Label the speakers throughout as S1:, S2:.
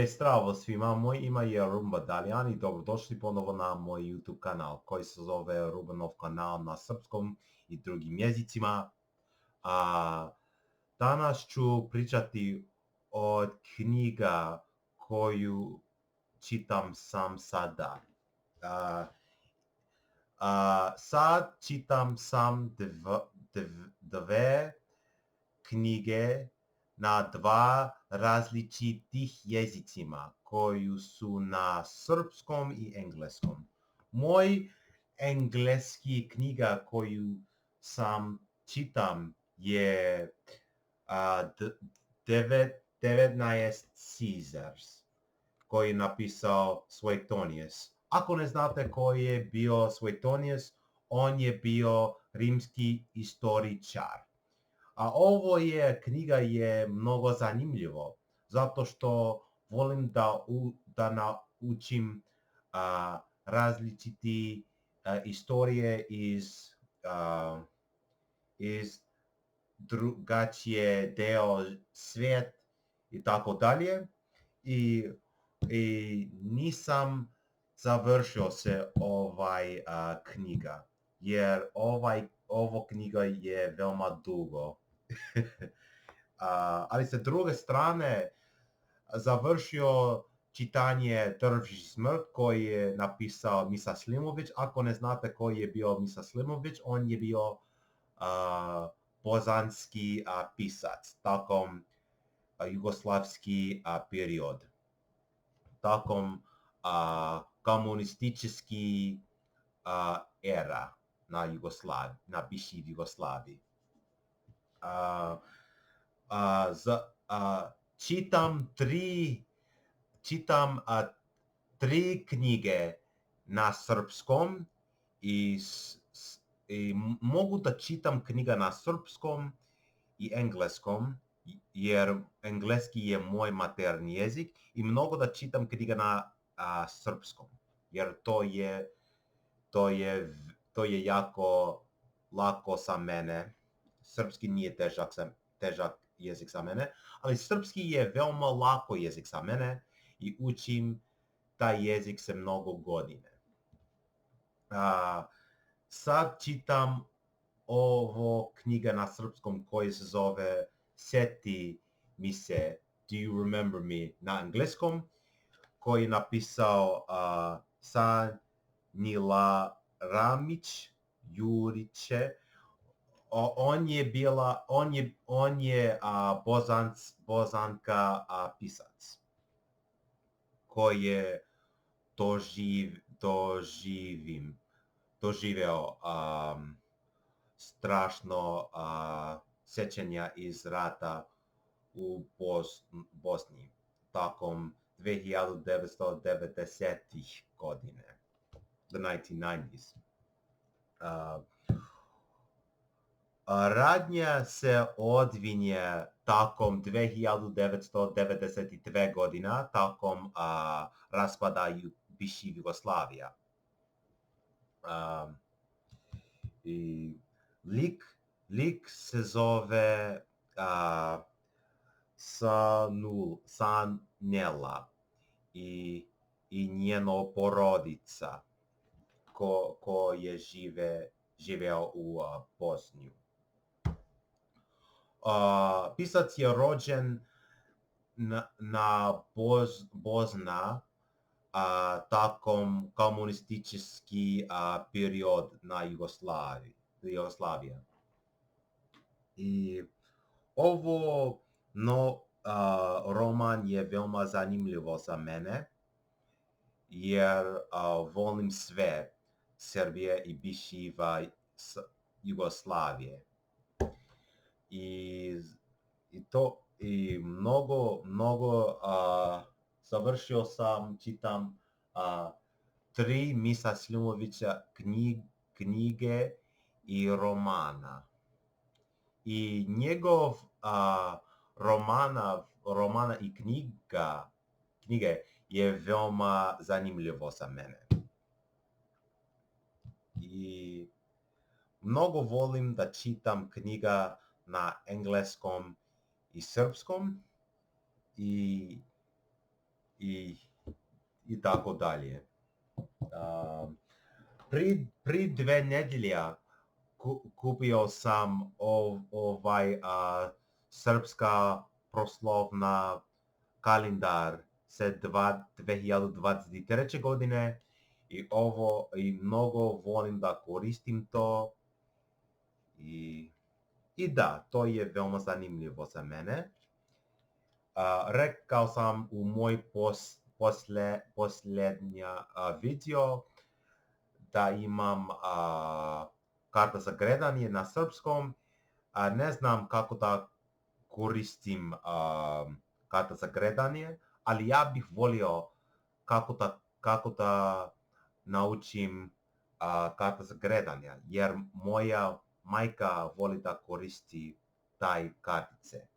S1: Zdravo svima, moje ime je Ruben Badaljan i dobrodošli ponovo na moj YouTube kanal koji se zove Rubenov kanal na srpskom i drugim jezicima. Danas ću pričati o knjiga koju čitam sam sada. Sad čitam sam dve knjige na dva različitih jezicima koji su na srpskom i engleskom. Moj engleski knjiga koju sam čitam je 19 Caesars koji je napisao Suetonius. Ako ne znate koji je bio Suetonius, on je bio rimski istoričar. A ovo knjiga je mnogo zanimljivo, zato što volim da naučim različiti istorije iz drugačije deo svijet i tako dalje. I nisam završio se knjiga, jer ovo knjiga je veoma dugo. Ali sa druge strane završio čitanje Drž i smrt koji je napisao Misa Slimović. Ako ne znate koji je bio Misa Slimović, on je bio bosanski pisac tokom jugoslavski period. Tokom komunistički era na bivšoj Jugoslaviji. Čitam tri knjige na srpskom i mogu da čitam knjiga na srpskom i engleskom, jer engleski je moj materni jezik, i mnogo da čitam knjiga na srpskom, jer to je jako lako za mene. Srpski nije težak jezik za mene, ali srpski je veoma lako jezik za mene i učim taj jezik se mnogo godine. Sad čitam ovo knjiga na srpskom koji se zove Sjeti mi se, Do You Remember Me, na engleskom, koji je napisao Sanila Ramić Juriće. On je Bosanka pisac koji je doživeo strašno sjećanja iz rata u Bosni tokom 1990-ih godine, the 1990s. Radnja se odvinje tokom 1992 godina, tokom raspada bivše Jugoslavija. I lik se zove Sanela i njeno porodica ko je živeo u Bosniju. Pisac je rođen na Bosna tokom komunistički period na Jugoslavija. I ovo roman je veoma zanimljivo za mene, jer volim sve Srbije i bivše Jugoslavije. I mnogo završio sam, čitam tri Misa Slimovića knjige i romana. I njegov romana i knjige je veoma zanimljivo za mene. I mnogo volim da čitam knjiga na engleskom i srpskom, i i, i tako dalje. Pri 2 nedjelja kupio sam srpska proslovna kalendar se 2023. godine i mnogo volim da koristim to i da, to je veoma zanimljivo za mene. Rekao sam u moj posljednja video da imam karta za gledanje na srpskom. Ne znam kako da koristim karta za gledanje, ali ja bih volio kako da naučim karta za gledanje, jer moja majka voli da koristi taj kartice.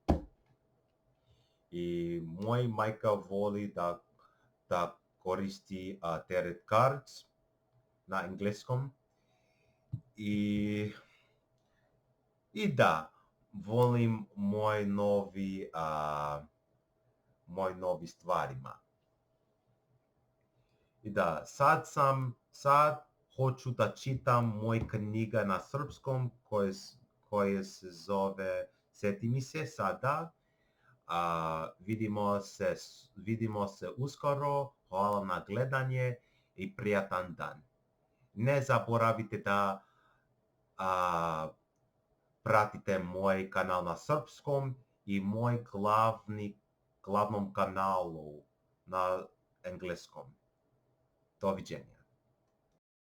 S1: I moja majka voli da koristi Tarot Cards na engleskom. I da, volim moj novi stvarima. I da, sad hoću da čitam moj knjiga na srpskom koje se zove Seti mi se sada. Vidimo se uskoro. Hvala na gledanje i prijatan dan. Ne zaboravite da pratite moj kanal na srpskom i moj glavnom kanalu na engleskom. Doviđenja.